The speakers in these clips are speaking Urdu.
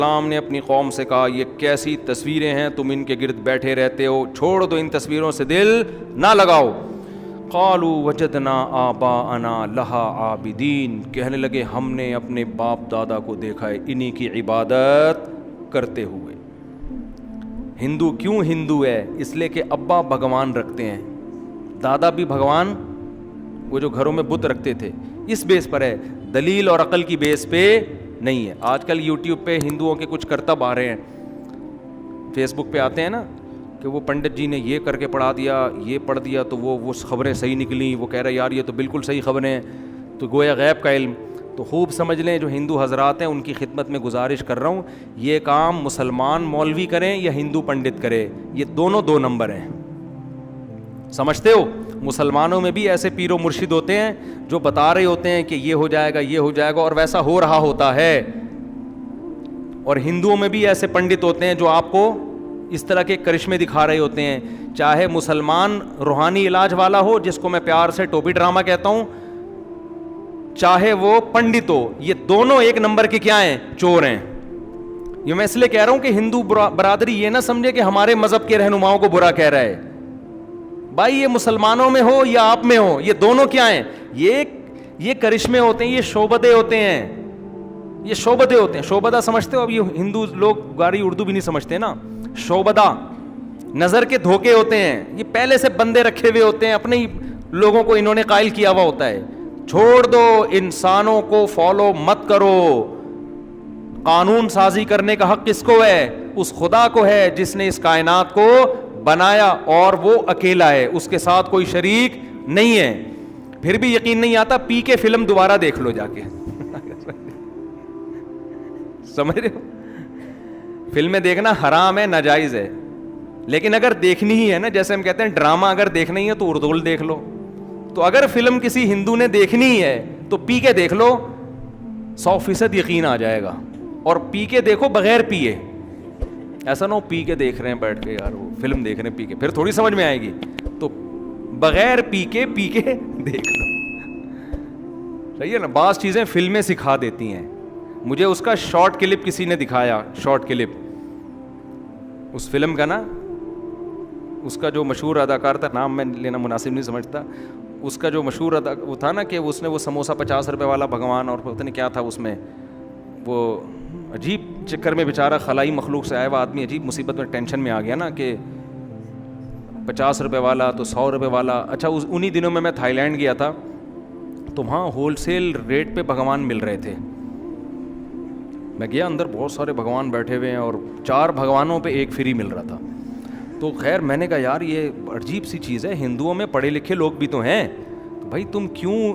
السلام نے اپنی قوم سے کہا یہ کیسی تصویریں ہیں، تم ان کے گرد بیٹھے رہتے ہو، چھوڑ دو ان تصویروں سے دل نہ لگاؤ۔ قالوا وجدنا آباءنا لہا عابدین، کہنے لگے ہم نے اپنے باپ دادا کو دیکھا ہے انہی کی عبادت کرتے ہوئے۔ ہندو کیوں ہندو ہے؟ اس لیے کہ ابا بھگوان رکھتے ہیں، دادا بھی بھگوان، وہ جو گھروں میں بت رکھتے تھے، اس بیس پر ہے، دلیل اور عقل کی بیس پہ نہیں ہے۔ آج کل یوٹیوب پہ ہندوؤں کے کچھ کرتب آ رہے ہیں، فیس بک پہ آتے ہیں نا کہ وہ پنڈت جی نے یہ کر کے پڑھا دیا، یہ پڑھ دیا تو وہ خبریں صحیح نکلیں، وہ کہہ رہے یار یہ تو بالکل صحیح خبریں ہیں، تو گویا غیب کا علم۔ تو خوب سمجھ لیں، جو ہندو حضرات ہیں ان کی خدمت میں گزارش کر رہا ہوں، یہ کام مسلمان مولوی کریں یا ہندو پنڈت کرے، یہ دونوں دو نمبر ہیں، سمجھتے ہو؟ مسلمانوں میں بھی ایسے پیر و مرشد ہوتے ہیں جو بتا رہے ہوتے ہیں کہ یہ ہو جائے گا، یہ ہو جائے گا، اور ویسا ہو رہا ہوتا ہے، اور ہندوؤں میں بھی ایسے پنڈت ہوتے ہیں جو آپ کو اس طرح کے کرشمے دکھا رہے ہوتے ہیں، چاہے مسلمان روحانی علاج والا ہو جس کو میں پیار سے ٹوپی ڈرامہ کہتا ہوں، چاہے وہ پنڈت ہو، یہ دونوں ایک نمبر کے کیا ہیں؟ چور ہیں۔ یہ میں اس لیے کہہ رہا ہوں کہ ہندو برادری یہ نہ سمجھے کہ ہمارے مذہب کے رہنماؤں کو برا کہہ رہا ہے، بھائی یہ مسلمانوں میں ہو یا آپ میں ہو، یہ دونوں کیا ہیں؟ یہ کرشمے ہوتے ہیں، یہ شعبدے ہوتے ہیں، یہ شعبدے ہوتے ہیں۔ شعبدہ سمجھتے ہو؟ اب یہ ہندو لوگ گاری اردو بھی نہیں سمجھتے نا، شعبدہ نظر کے دھوکے ہوتے ہیں، یہ پہلے سے بندے رکھے ہوئے ہوتے ہیں، اپنے ہی لوگوں کو انہوں نے قائل کیا ہوا ہوتا ہے۔ چھوڑ دو، انسانوں کو فالو مت کرو، قانون سازی کرنے کا حق کس کو ہے؟ اس خدا کو ہے جس نے اس کائنات کو بنایا، اور وہ اکیلا ہے، اس کے ساتھ کوئی شریک نہیں ہے۔ پھر بھی یقین نہیں آتا، پی کے فلم دوبارہ دیکھ لو جا کے، سمجھ رہے ہو؟ فلمیں دیکھنا حرام ہے، ناجائز ہے، لیکن اگر دیکھنی ہی ہے نا، جیسے ہم کہتے ہیں ڈرامہ اگر دیکھنا ہی ہے تو اردول دیکھ لو، تو اگر فلم کسی ہندو نے دیکھنی ہی ہے تو پی کے دیکھ لو، 100% یقین آ جائے گا۔ اور پی کے دیکھو بغیر پیے، ایسا نہ ہو پی کے دیکھ رہے ہیں بیٹھ کے، یار وہ فلم دیکھ رہے ہیں پی کے، پھر تھوڑی سمجھ میں آئے گی، تو بغیر پی کے دیکھ لو، صحیح ہے نا؟ بعض چیزیں فلمیں سکھا دیتی ہیں۔ مجھے اس کا شارٹ کلپ کسی نے دکھایا، شارٹ کلپ اس فلم کا نا، اس کا جو مشہور اداکار تھا، نام میں لینا مناسب نہیں سمجھتا، اس کا جو مشہور وہ تھا نا کہ اس نے وہ سموسہ 50 روپے والا بھگوان، اور پتہ نہیں کیا تھا اس میں، وہ عجیب چکر میں بیچارہ خلائی مخلوق سے آیا ہوا آدمی عجیب مصیبت میں، ٹینشن میں آ گیا نا کہ 50 روپے والا تو 100 روپے والا۔ اچھا انہی دنوں میں تھائی لینڈ گیا تھا، تو وہاں ہول سیل ریٹ پہ بھگوان مل رہے تھے، میں گیا اندر، بہت سارے بھگوان بیٹھے ہوئے ہیں، اور 4 بھگوانوں پہ ایک فری مل رہا تھا۔ تو خیر میں نے کہا یار یہ عجیب سی چیز ہے، ہندوؤں میں پڑھے لکھے لوگ بھی تو ہیں، تو بھائی تم کیوں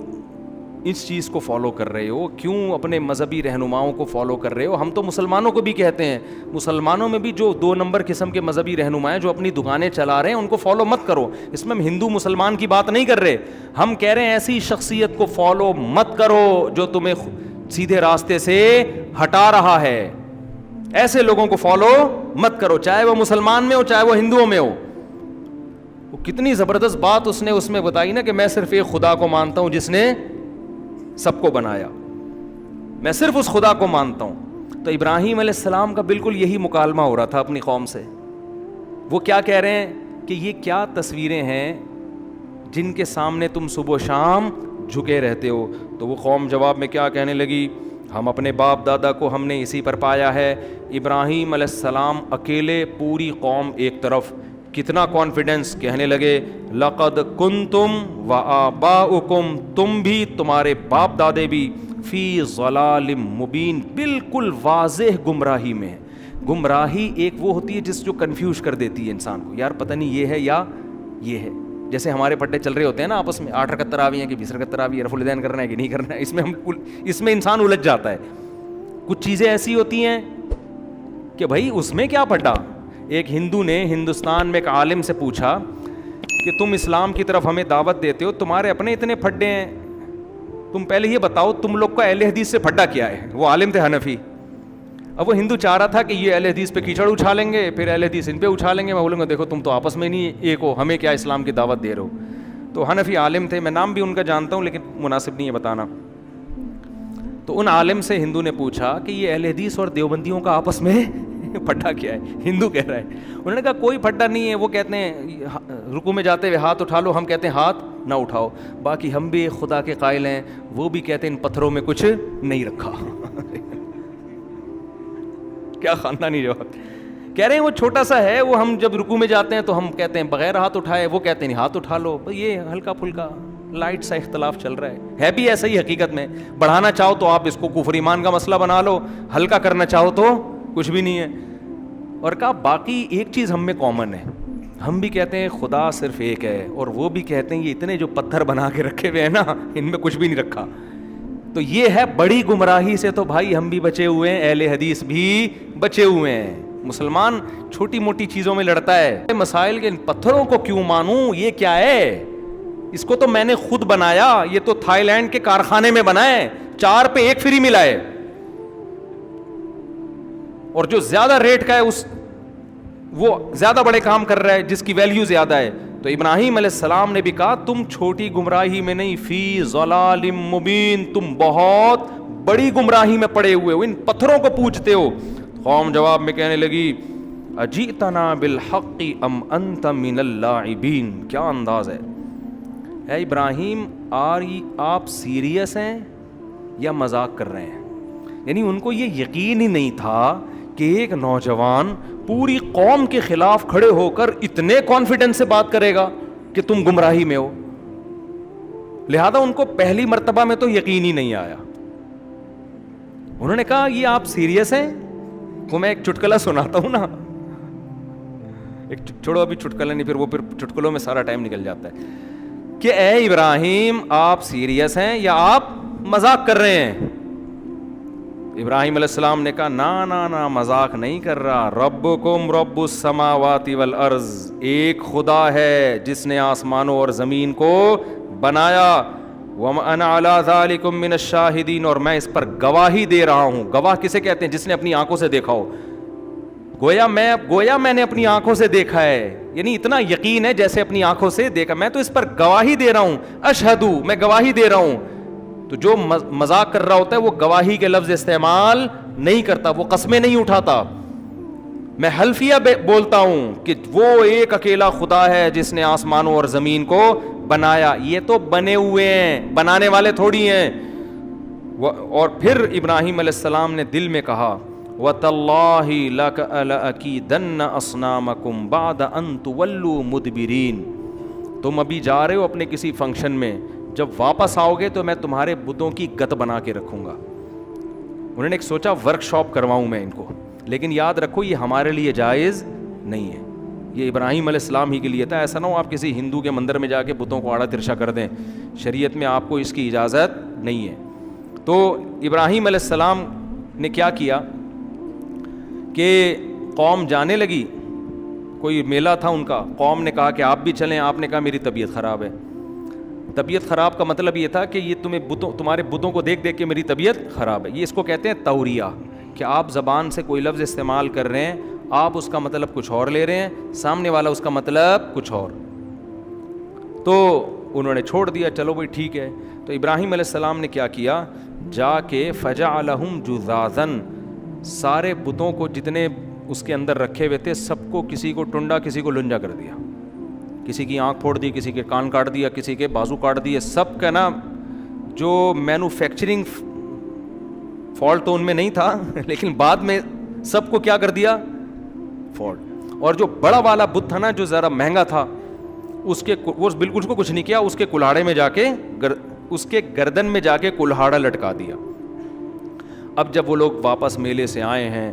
اس چیز کو فالو کر رہے ہو؟ کیوں اپنے مذہبی رہنماؤں کو فالو کر رہے ہو؟ ہم تو مسلمانوں کو بھی کہتے ہیں، مسلمانوں میں بھی جو 2 نمبر قسم کے مذہبی رہنما ہیں جو اپنی دکانیں چلا رہے ہیں ان کو فالو مت کرو۔ اس میں ہم ہندو مسلمان کی بات نہیں کر رہے، ہم کہہ رہے ہیں ایسی شخصیت کو فالو مت کرو جو تمہیں سیدھے راستے سے ہٹا رہا ہے، ایسے لوگوں کو فالو مت کرو، چاہے وہ مسلمان میں ہو چاہے وہ ہندوؤں میں ہو۔ وہ کتنی زبردست بات اس نے بتائی نا کہ میں صرف ایک خدا کو مانتا ہوں جس نے سب کو بنایا، میں صرف اس خدا کو مانتا ہوں۔ تو ابراہیم علیہ السلام کا بالکل یہی مکالمہ ہو رہا تھا اپنی قوم سے۔ وہ کیا کہہ رہے ہیں کہ یہ کیا تصویریں ہیں جن کے سامنے تم صبح و شام جھکے رہتے ہو؟ تو وہ قوم جواب میں کیا کہنے لگی؟ ہم اپنے باپ دادا کو ہم نے اسی پر پایا ہے۔ ابراہیم علیہ السلام اکیلے، پوری قوم ایک طرف، کتنا کانفیڈنس، کہنے لگے لقد کنتم وآباؤکم، تم بھی تمہارے باپ دادے بھی، فی ضلال مبین، بالکل واضح گمراہی میں ہے۔ گمراہی ایک وہ ہوتی ہے جو کنفیوز کر دیتی ہے انسان کو، یار پتہ نہیں یہ ہے یا یہ ہے۔ جیسے ہمارے پٹے چل رہے ہوتے ہیں نا آپس میں، 8 رکعت تراویح ہیں کہ 20 رکعت تراویح، رفع الیدین کرنا ہے کہ نہیں کرنا ہے، اس میں انسان الجھ جاتا ہے۔ کچھ چیزیں ایسی ہوتی ہیں کہ بھائی اس میں کیا پڑا۔ ایک ہندو نے ہندوستان میں ایک عالم سے پوچھا کہ تم اسلام کی طرف ہمیں دعوت دیتے ہو، تمہارے اپنے اتنے پھڈے ہیں، تم پہلے یہ بتاؤ تم لوگ کا اہل حدیث سے پھڈا کیا ہے۔ وہ عالم تھے حنفی۔ اب وہ ہندو چاہ رہا تھا کہ یہ اہل حدیث پہ کیچڑ اچھالیں گے، پھر اہل حدیث ان پہ اچھالیں گے۔ میں بولوں گا دیکھو تم تو آپس میں نہیں ایک ہو، ہمیں کیا اسلام کی دعوت دے رہے ہو۔ تو حنفی عالم تھے، میں نام بھی ان کا جانتا ہوں لیکن مناسب نہیں ہے بتانا۔ تو ان عالم سے ہندو نے پوچھا کہ یہ اہل حدیث اور دیوبندیوں کا آپس میں پھڈا کیا ہے؟ ہندو کہہ رہا ہے. انہوں نے کہا کوئی پھڈا نہیں ہے, وہ کہتے ہیں رکوع میں جاتے ہوئے ہاتھ اٹھا لو, ہم کہتے ہیں ہاتھ نہ اٹھاؤ. باقی ہم بھی خدا کے قائل ہیں, وہ بھی کہتے ہیں ان پتھروں میں کچھ نہیں رکھا. کیا خاندانی جواب. کہہ رہے ہیں وہ چھوٹا سا ہے, وہ ہم جب رکوع میں جاتے ہیں تو ہم کہتے ہیں بغیر ہاتھ اٹھائے, وہ کہتے ہیں ہاتھ اٹھا لو. یہ ہلکا پھلکا لائٹ سا اختلاف چل رہا ہے بھی ایسا ہی حقیقت میں. بڑھانا چاہو تو آپ اس کو کفر ایمان کا مسئلہ بنا لو, ہلکا کرنا چاہو تو کچھ بھی نہیں ہے. اور کہا باقی ایک چیز ہم میں کامن ہے, ہم بھی کہتے ہیں خدا صرف ایک ہے, اور وہ بھی کہتے ہیں یہ اتنے جو پتھر بنا کے رکھے ہوئے ہیں نا, ان میں کچھ بھی نہیں رکھا. تو یہ ہے بڑی گمراہی سے تو بھائی ہم بھی بچے ہوئے ہیں, اہل حدیث بھی بچے ہوئے ہیں. مسلمان چھوٹی موٹی چیزوں میں لڑتا ہے, مسائل کے پتھروں کو کیوں مانوں, یہ کیا ہے, اس کو تو میں نے خود بنایا, یہ تو تھائی لینڈ کے کارخانے میں بنا ہے, 4 پہ 1 فری ملا ہے, اور جو زیادہ ریٹ کا ہے اس وہ زیادہ بڑے کام کر رہا ہے جس کی ویلیو زیادہ ہے. تو ابراہیم علیہ السلام نے بھی کہا تم چھوٹی گمراہی میں نہیں, فی ضلال مبین, تم بہت بڑی گمراہی میں پڑے ہوئے ہو, ان پتھروں کو پوجتے ہو. قوم جواب میں کہنے لگی اجئتنا بالحق ام انت من اللاعبین. کیا انداز ہے, اے ابراہیم آپ سیریس ہیں یا مذاق کر رہے ہیں؟ یعنی ان کو یہ یقین ہی نہیں تھا کہ ایک نوجوان پوری قوم کے خلاف کھڑے ہو کر اتنے کانفیڈنس سے بات کرے گا کہ تم گمراہی میں ہو. لہذا ان کو پہلی مرتبہ میں تو یقین ہی نہیں آیا. انہوں نے کہا یہ آپ سیریس ہیں؟ کو میں ایک چٹکلا سناتا ہوں نا, ایک چھوڑو ابھی چٹکلا نہیں, پھر چٹکلوں میں سارا ٹائم نکل جاتا ہے, کہ اے ابراہیم آپ سیریس ہیں یا آپ مذاق کر رہے ہیں؟ ابراہیم علیہ السلام نے کہا نا مذاق نہیں کر رہا, ربکم رب السماوات والارض, ایک خدا ہے جس نے آسمانوں اور زمین کو بنایا, وانا علی ذالکم من الشاہدین, اور میں اس پر گواہی دے رہا ہوں. گواہ کسے کہتے ہیں؟ جس نے اپنی آنکھوں سے دیکھا ہو. گویا میں نے اپنی آنکھوں سے دیکھا ہے, یعنی اتنا یقین ہے جیسے اپنی آنکھوں سے دیکھا, میں تو اس پر گواہی دے رہا ہوں. اشہدو, میں گواہی دے رہا ہوں. تو جو مذاق کر رہا ہوتا ہے وہ گواہی کے لفظ استعمال نہیں کرتا, وہ قسمیں نہیں اٹھاتا. میں حلفیہ بولتا ہوں کہ وہ ایک اکیلا خدا ہے جس نے آسمانوں اور زمین کو بنایا. یہ تو بنے ہوئے ہیں, بنانے والے تھوڑی ہیں. اور پھر ابراہیم علیہ السلام نے دل میں کہا وَتَاللَّهِ لَأَكِيدَنَّ أَصْنَامَكُمْ بَعْدَ أَن تُوَلُّوا مُدْبِرِينَ. تم ابھی جا رہے ہو اپنے کسی فنکشن میں, جب واپس آؤ گے تو میں تمہارے بتوں کی گت بنا کے رکھوں گا. انہوں نے ایک سوچا ورک شاپ کرواؤں میں ان کو, لیکن یاد رکھو یہ ہمارے لیے جائز نہیں ہے, یہ ابراہیم علیہ السلام ہی کے لیے تھا. ایسا نہ ہو آپ کسی ہندو کے مندر میں جا کے بتوں کو آڑا ترشا کر دیں, شریعت میں آپ کو اس کی اجازت نہیں ہے. تو ابراہیم علیہ السلام نے کیا کیا کہ قوم جانے لگی, کوئی میلہ تھا ان کا, قوم نے کہا کہ آپ بھی چلیں, آپ نے کہا میری طبیعت خراب ہے. طبیعت خراب کا مطلب یہ تھا کہ یہ تمہارے بتوں کو دیکھ دیکھ کے میری طبیعت خراب ہے. یہ اس کو کہتے ہیں توریہ, کہ آپ زبان سے کوئی لفظ استعمال کر رہے ہیں, آپ اس کا مطلب کچھ اور لے رہے ہیں, سامنے والا اس کا مطلب کچھ اور. تو انہوں نے چھوڑ دیا, چلو بھائی ٹھیک ہے. تو ابراہیم علیہ السلام نے کیا کیا, جا کے فجعلہم جذاذاً, سارے بتوں کو جتنے اس کے اندر رکھے ہوئے تھے سب کو, کسی کو ٹنڈا کسی کو لنجا کر دیا, کسی کی آنکھ پھوڑ دی, کسی کے کان کاٹ دیا, کسی کے بازو کاٹ دیے. سب کا نا جو مینوفیکچرنگ فالٹ تو ان میں نہیں تھا, لیکن بعد میں سب کو کیا کر دیا, فالٹ. اور جو بڑا والا بت تھا نا جو ذرا مہنگا تھا, وہ بالکل اس کو کچھ نہیں کیا, اس کے کلاڑے میں جا کے اس کے گردن میں جا کے کلہاڑا لٹکا دیا. اب جب وہ لوگ واپس میلے سے آئے ہیں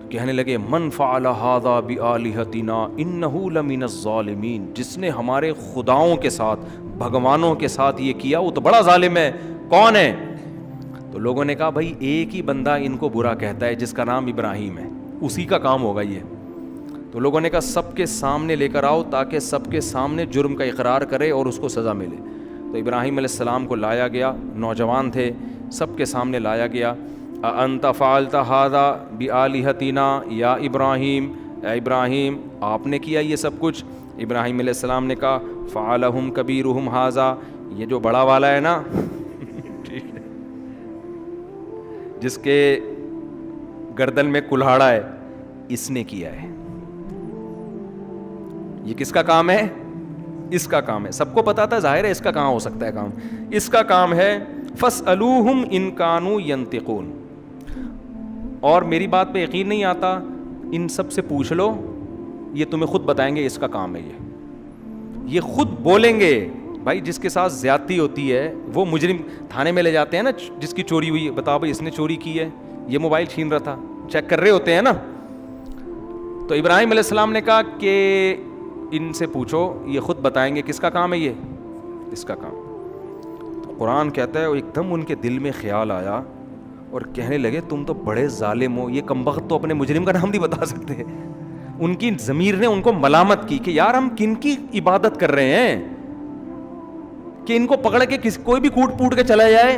کہنے لگے من فعل ھذا بآلہتنا انہ لمن الظالمین, جس نے ہمارے خداؤں کے ساتھ, بھگوانوں کے ساتھ یہ کیا وہ تو بڑا ظالم ہے. کون ہے؟ تو لوگوں نے کہا بھائی ایک ہی بندہ ان کو برا کہتا ہے جس کا نام ابراہیم ہے, اسی کا کام ہوگا یہ. تو لوگوں نے کہا سب کے سامنے لے کر آؤ تاکہ سب کے سامنے جرم کا اقرار کرے اور اس کو سزا ملے. تو ابراہیم علیہ السلام کو لایا گیا, نوجوان تھے, سب کے سامنے لایا گیا. انت فعلت ھذا بآلہتنا یا ابراہیم, اے ابراہیم آپ نے کیا یہ سب کچھ؟ ابراہیم علیہ السلام نے کہا فعلہم کبیرہم ھذا, یہ جو بڑا والا ہے نا ٹھیک ہے, جس کے گردن میں کلہاڑا ہے اس نے کیا ہے. یہ کس کا کام ہے؟ اس کا کام ہے. سب کو پتا تھا ظاہر ہے اس کا کہاں ہو سکتا ہے کام. اس کا کام ہے فَاسْأَلُوهُمْ إِن كَانُوا يَنْطِقُونَ. اور میری بات پہ یقین نہیں آتا، ان سب سے پوچھ لو، یہ تمہیں خود بتائیں گے اس کا کام ہے. یہ خود بولیں گے. بھائی جس کے ساتھ زیادتی ہوتی ہے وہ مجرم تھانے میں لے جاتے ہیں نا، جس کی چوری ہوئی ہے، بتاؤ بھائی اس نے چوری کی ہے، یہ موبائل چھین رہا تھا، چیک کر رہے ہوتے ہیں نا. تو ابراہیم علیہ السلام نے کہا کہ ان سے پوچھو، یہ خود بتائیں گے کس کا کام ہے، یہ اس کا کام. تو قرآن کہتا ہے ایک دم ان کے دل میں خیال آیا اور کہنے لگے تم تو بڑے ظالم ہو، یہ کمبخت تو اپنے مجرم کا نام نہیں بتا سکتے. ان کی ضمیر نے ان کو ملامت کی کہ یار ہم کن کی عبادت کر رہے ہیں کہ ان کو پکڑ کے کوئی بھی کوٹ پوٹ کے چلا جائے،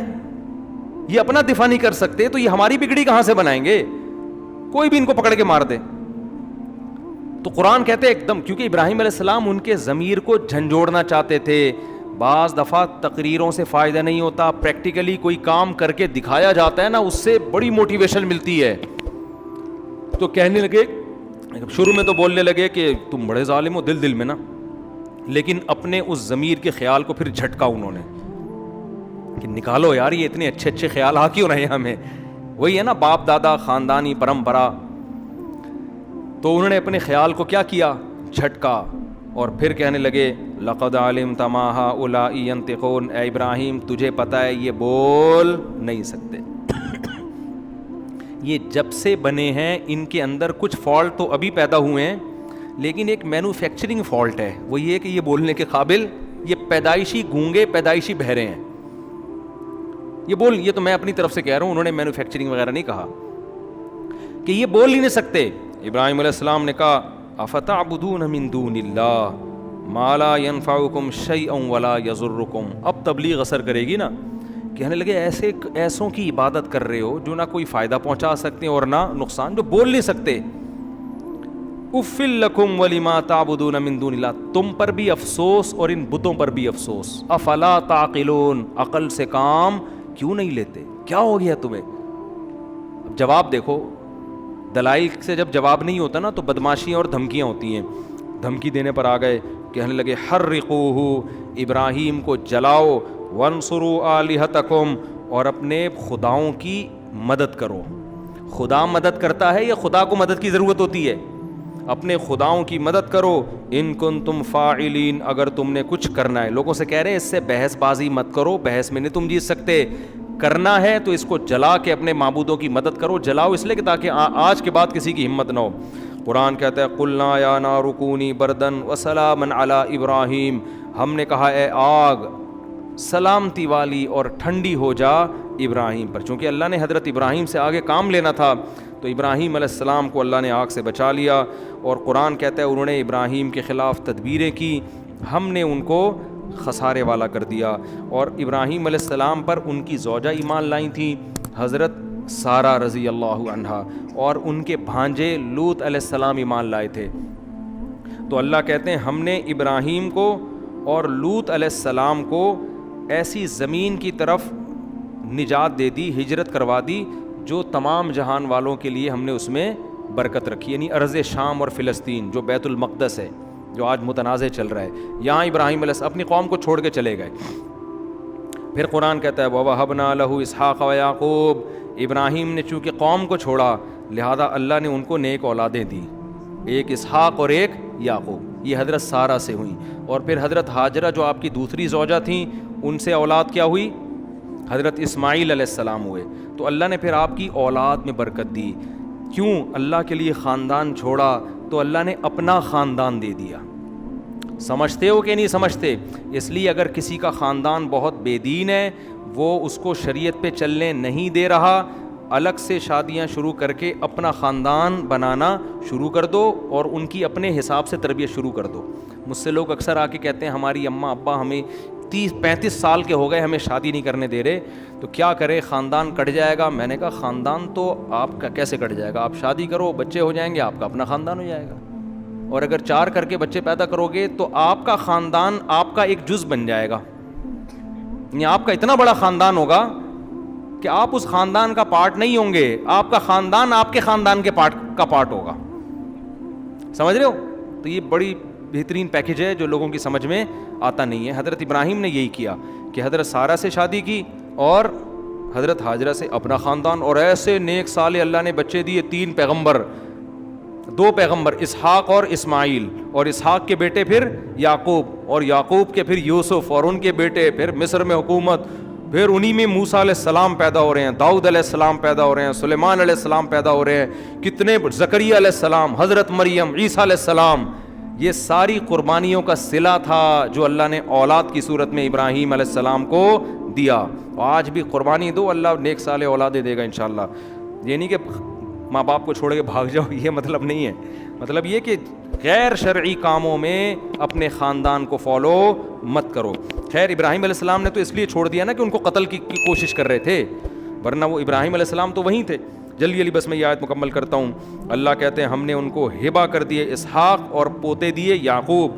یہ اپنا دفاع نہیں کر سکتے تو یہ ہماری بگڑی کہاں سے بنائیں گے، کوئی بھی ان کو پکڑ کے مار دے. تو قرآن کہتے ہیں ایک دم، کیونکہ ابراہیم علیہ السلام ان کے ضمیر کو جھنجھوڑنا چاہتے تھے. بعض دفعہ تقریروں سے فائدہ نہیں ہوتا، پریکٹیکلی کوئی کام کر کے دکھایا جاتا ہے نا، اس سے بڑی موٹیویشن ملتی ہے. تو کہنے لگے، شروع میں تو بولنے لگے کہ تم بڑے ظالم ہو دل دل میں نا، لیکن اپنے اس ضمیر کے خیال کو پھر جھٹکا انہوں نے کہ نکالو یار، یہ اتنے اچھے اچھے خیال آ کیوں رہے ہیں ہمیں. وہی ہے نا باپ دادا خاندانی پرمپرا. تو انہوں نے اپنے خیال کو کیا کیا، جھٹکا، اور پھر کہنے لگے لقد علمت ما هؤلاء ينطقون. اے ابراہیم تجھے پتہ ہے یہ بول نہیں سکتے. یہ جب سے بنے ہیں ان کے اندر کچھ فالٹ تو ابھی پیدا ہوئے ہیں، لیکن ایک مینوفیکچرنگ فالٹ ہے، وہ یہ کہ یہ بولنے کے قابل، یہ پیدائشی گونگے، پیدائشی بہرے ہیں. یہ تو میں اپنی طرف سے کہہ رہا ہوں، انہوں نے مینوفیکچرنگ وغیرہ نہیں کہا کہ یہ بول ہی نہیں سکتے. ابراہیم علیہ السلام نے کہا افتعبدون من دون اللہ ما لا ينفعکم شیئا ولا یضرکم. اب تبلیغ اثر کرے گی نا. کہنے لگے ایسوں کی عبادت کر رہے ہو جو نہ کوئی فائدہ پہنچا سکتے اور نہ نقصان، جو بول نہیں سکتے. اف لکم ولما تعبدون من دون اللہ. تم پر بھی افسوس اور ان بتوں پر بھی افسوس. افلا تعقلون. عقل سے کام کیوں نہیں لیتے، کیا ہو گیا تمہیں. اب جواب دیکھو، دلائل سے جب جواب نہیں ہوتا نا تو بدماشیاں اور دھمکیاں ہوتی ہیں. دھمکی دینے پر آ گئے، کہنے لگے حرقوہ، ابراہیم کو جلاؤ، وانصروا آلہتکم، اور اپنے خداؤں کی مدد کرو. خدا مدد کرتا ہے یا خدا کو مدد کی ضرورت ہوتی ہے؟ اپنے خداؤں کی مدد کرو. ان کنتم فاعلین، اگر تم نے کچھ کرنا ہے. لوگوں سے کہہ رہے ہیں اس سے بحث بازی مت کرو، بحث میں نہیں تم جیت سکتے. کرنا ہے تو اس کو جلا کے اپنے معبودوں کی مدد کرو. جلاؤ اس لیے کہ تاکہ آج کے بعد کسی کی ہمت نہ ہو. قرآن کہتا ہے قلنا یا نار کونی بردن وسلاما علی ابراہیم. ہم نے کہا اے آگ سلامتی والی اور ٹھنڈی ہو جا ابراہیم پر. چونکہ اللہ نے حضرت ابراہیم سے آگے کام لینا تھا تو ابراہیم علیہ السلام کو اللہ نے آگ سے بچا لیا. اور قرآن کہتا ہے انہوں نے ابراہیم کے خلاف تدبیریں کی، ہم نے ان کو خسارے والا کر دیا. اور ابراہیم علیہ السلام پر ان کی زوجہ ایمان لائی تھیں، حضرت سارہ رضی اللہ عنہا، اور ان کے بھانجے لوط علیہ السلام ایمان لائے تھے. تو اللہ کہتے ہیں ہم نے ابراہیم کو اور لوط علیہ السلام کو ایسی زمین کی طرف نجات دے دی، ہجرت کروا دی جو تمام جہان والوں کے لیے ہم نے اس میں برکت رکھی. یعنی ارض شام اور فلسطین جو بیت المقدس ہے، جو آج متنازع چل رہا ہے، یہاں ابراہیم علیہ السلام اپنی قوم کو چھوڑ کے چلے گئے. پھر قرآن کہتا ہے وَوَهَبْنَا لَهُ إِسْحَاقَ وَيَعْقُوبَ. ابراہیم نے چونکہ قوم کو چھوڑا لہذا اللہ نے ان کو نیک اولادیں دی، ایک اسحاق اور ایک یعقوب. یہ حضرت سارہ سے ہوئیں. اور پھر حضرت ہاجرہ جو آپ کی دوسری زوجہ تھیں، ان سے اولاد کیا ہوئی؟ حضرت اسماعیل علیہ السلام ہوئے. تو اللہ نے پھر آپ کی اولاد میں برکت دی. کیوں؟ اللہ کے لیے خاندان چھوڑا تو اللہ نے اپنا خاندان دے دیا. سمجھتے ہو کہ نہیں سمجھتے؟ اس لیے اگر کسی کا خاندان بہت بے دین ہے، وہ اس کو شریعت پہ چلنے نہیں دے رہا، الگ سے شادیاں شروع کر کے اپنا خاندان بنانا شروع کر دو اور ان کی اپنے حساب سے تربیت شروع کر دو. مجھ سے لوگ اکثر آ کے کہتے ہیں ہماری اماں ابا ہمیں 30-35 سال کے ہو گئے، ہمیں شادی نہیں کرنے دے رہے، تو کیا کرے، خاندان کٹ جائے گا. میں نے کہا خاندان تو آپ کا کیسے کٹ جائے گا؟ آپ شادی کرو، بچے ہو جائیں گے، آپ کا اپنا خاندان ہو جائے گا. اور اگر 4 کر کے بچے پیدا کرو گے تو آپ کا خاندان آپ کا ایک جز بن جائے گا. یعنی آپ کا اتنا بڑا خاندان ہوگا کہ آپ اس خاندان کا پارٹ نہیں ہوں گے, آپ کا خاندان آپ کے خاندان کے پارٹ ہوگا. سمجھ رہے ہو؟ تو یہ بڑی بہترین پیکج ہے جو لوگوں کی سمجھ میں آتا نہیں ہے. حضرت ابراہیم نے یہی کیا کہ حضرت سارہ سے شادی کی اور حضرت ہاجرہ سے اپنا خاندان, اور ایسے نیک صالح اللہ نے بچے دیے, 3 پیغمبر, 2 پیغمبر اسحاق اور اسماعیل, اور اسحاق کے بیٹے پھر یعقوب, اور یعقوب کے پھر یوسف, اور ان کے بیٹے پھر مصر میں حکومت, پھر انہی میں موسیٰ علیہ السلام پیدا ہو رہے ہیں, داؤد علیہ السلام پیدا ہو رہے ہیں, سلیمان علیہ السلام پیدا ہو رہے ہیں, کتنے, زکریا علیہ السلام, حضرت مریم, عیسیٰ علیہ السلام. یہ ساری قربانیوں کا صلہ تھا جو اللہ نے اولاد کی صورت میں ابراہیم علیہ السلام کو دیا. آج بھی قربانی دو, اللہ نیک صالح اولادیں دے گا انشاءاللہ. یہ نہیں کہ ماں باپ کو چھوڑ کے بھاگ جاؤ, یہ مطلب نہیں ہے. مطلب یہ کہ غیر شرعی کاموں میں اپنے خاندان کو فالو مت کرو. خیر ابراہیم علیہ السلام نے تو اس لیے چھوڑ دیا نا کہ ان کو قتل کی کوشش کر رہے تھے, ورنہ وہ ابراہیم علیہ السلام تو وہیں تھے. جلدی بس میں یہ آیت مکمل کرتا ہوں. اللہ کہتے ہیں ہم نے ان کو ہبہ کر دیے اسحاق اور پوتے دیے یعقوب,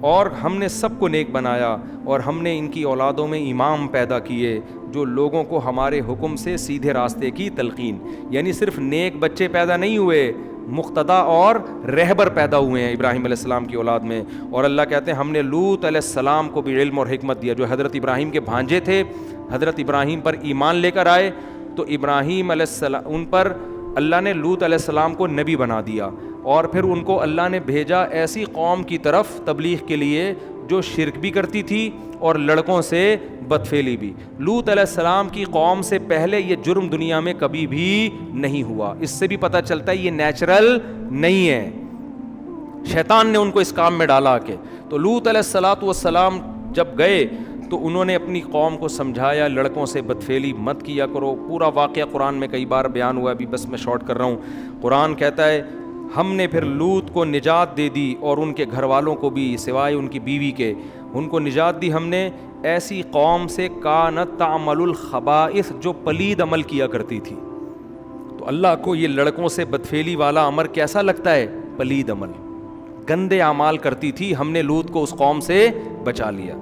اور ہم نے سب کو نیک بنایا, اور ہم نے ان کی اولادوں میں امام پیدا کیے جو لوگوں کو ہمارے حکم سے سیدھے راستے کی تلقین. یعنی صرف نیک بچے پیدا نہیں ہوئے, مقتدا اور رہبر پیدا ہوئے ہیں ابراہیم علیہ السلام کی اولاد میں. اور اللہ کہتے ہیں ہم نے لوط علیہ السلام کو بھی علم اور حکمت دیا, جو حضرت ابراہیم کے بھانجے تھے, حضرت ابراہیم پر ایمان لے کر آئے, تو ابراہیم علیہ السلام ان پر اللہ نے لوط علیہ السلام کو نبی بنا دیا, اور پھر ان کو اللہ نے بھیجا ایسی قوم کی طرف تبلیغ کے لیے جو شرک بھی کرتی تھی اور لڑکوں سے بدفعلی بھی. لوط علیہ السلام کی قوم سے پہلے یہ جرم دنیا میں کبھی بھی نہیں ہوا. اس سے بھی پتہ چلتا ہے یہ نیچرل نہیں ہے, شیطان نے ان کو اس کام میں ڈالا کہ. تو لوط علیہ السلام جب گئے تو انہوں نے اپنی قوم کو سمجھایا لڑکوں سے بدفعلی مت کیا کرو. پورا واقعہ قرآن میں کئی بار بیان ہوا ہے, ابھی بس میں شارٹ کر رہا ہوں. قرآن کہتا ہے ہم نے پھر لوط کو نجات دے دی اور ان کے گھر والوں کو بھی, سوائے ان کی بیوی کے, ان کو نجات دی ہم نے ایسی قوم سے کانت تعمل الخبائث, جو پلید عمل کیا کرتی تھی. تو اللہ کو یہ لڑکوں سے بدفعلی والا امر کیسا لگتا ہے؟ پلید عمل, گندے اعمال کرتی تھی. ہم نے لوط کو اس قوم سے بچا لیا.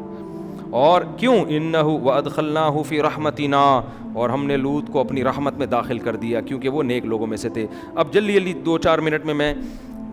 اور کیوں؟ انہ وادخلناہ فی رحمتنا, اور ہم نے لوط کو اپنی رحمت میں داخل کر دیا کیونکہ وہ نیک لوگوں میں سے تھے. اب جلدی 2-4 منٹ میں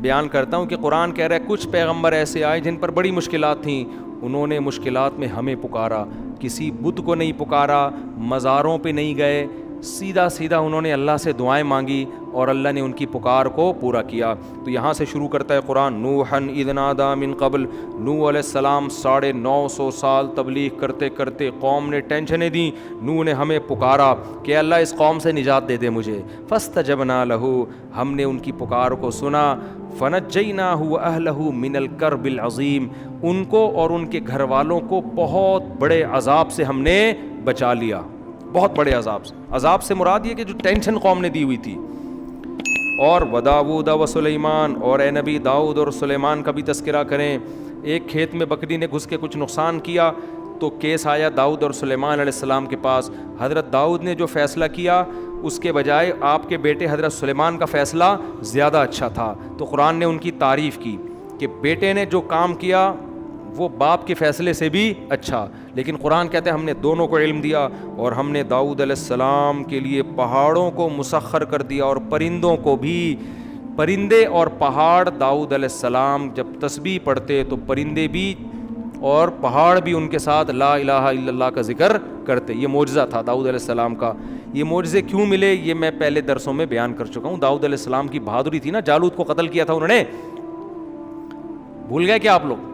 بیان کرتا ہوں کہ قرآن کہہ رہا ہے کچھ پیغمبر ایسے آئے جن پر بڑی مشکلات تھیں, انہوں نے مشکلات میں ہمیں پکارا, کسی بت کو نہیں پکارا, مزاروں پہ نہیں گئے, سیدھا انہوں نے اللہ سے دعائیں مانگی اور اللہ نے ان کی پکار کو پورا کیا. تو یہاں سے شروع کرتا ہے قرآن, نوحن اذ نادی من قبل, نوح علیہ السلام 950 سال تبلیغ کرتے کرتے قوم نے ٹینشنیں دیں, نوح نے ہمیں پکارا کہ اللہ اس قوم سے نجات دے دے مجھے. فاستجبنا لہ, ہم نے ان کی پکار کو سنا. فنجیناہ واہلہ من الکرب العظیم, ان کو اور ان کے گھر والوں کو بہت بڑے عذاب سے ہم نے بچا لیا, بہت بڑے عذاب سے. عذاب سے مراد یہ کہ جو ٹینشن قوم نے دی ہوئی تھی. اور وداؤد و سلیمان, اور اے نبی داؤد اور سلیمان کا بھی تذکرہ کریں. ایک کھیت میں بکری نے گھس کے کچھ نقصان کیا تو کیس آیا داؤد اور سلیمان علیہ السلام کے پاس. حضرت داؤد نے جو فیصلہ کیا اس کے بجائے آپ کے بیٹے حضرت سلیمان کا فیصلہ زیادہ اچھا تھا. تو قرآن نے ان کی تعریف کی کہ بیٹے نے جو کام کیا وہ باپ کے فیصلے سے بھی اچھا. لیکن قرآن کہتے ہیں ہم نے دونوں کو علم دیا, اور ہم نے داؤد علیہ السلام کے لیے پہاڑوں کو مسخر کر دیا اور پرندوں کو بھی. پرندے اور پہاڑ, داؤد علیہ السلام جب تسبیح پڑھتے تو پرندے بھی اور پہاڑ بھی ان کے ساتھ لا الہ الا اللہ کا ذکر کرتے. یہ معجزہ تھا داؤد علیہ السلام کا. یہ معجزے کیوں ملے یہ میں پہلے درسوں میں بیان کر چکا ہوں. داؤد علیہ السلام کی بہادری تھی نا, جالوت کو قتل کیا تھا انہوں نے, بھول گئے کیا آپ لوگ؟